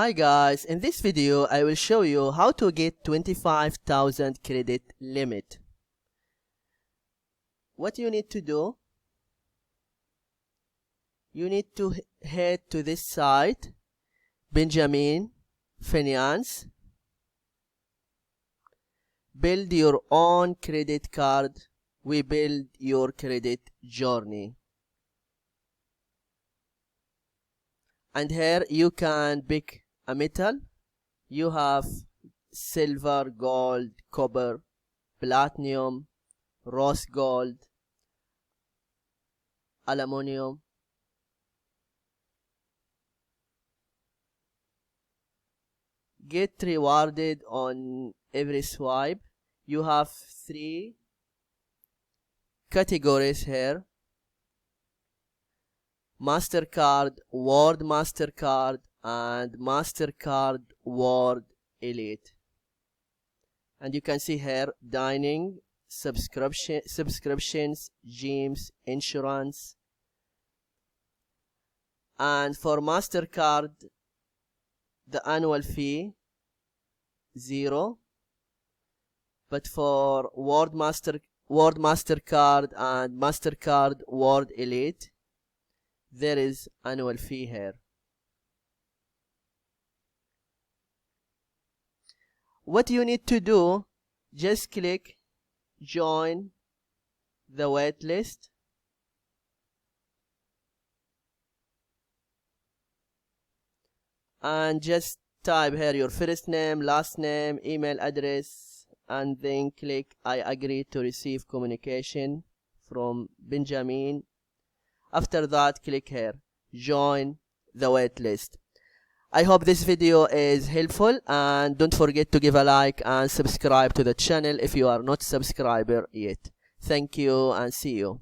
Hi guys, in this video I will show you how to get 25,000 credit limit. What you need to do, you need to head to this site, Benjamin Finance, build your own credit card. We build your credit journey. And here you can pick a metal. You have silver, gold, copper, platinum, rose gold, aluminum. Get rewarded on every swipe. You have 3 categories here: MasterCard, World MasterCard, and MasterCard World Elite. And you can see here dining, subscriptions, gyms, insurance. And for MasterCard, the annual fee 0, but for World MasterCard and MasterCard World Elite, there is annual fee here. What you need to do, just click join the waitlist, and just type here your first name, last name, email address, and then click I agree to receive communication from Benjamin. After that, click here, join the waitlist. I hope this video is helpful, and don't forget to give a like and subscribe to the channel if you are not subscriber yet. Thank you and see you.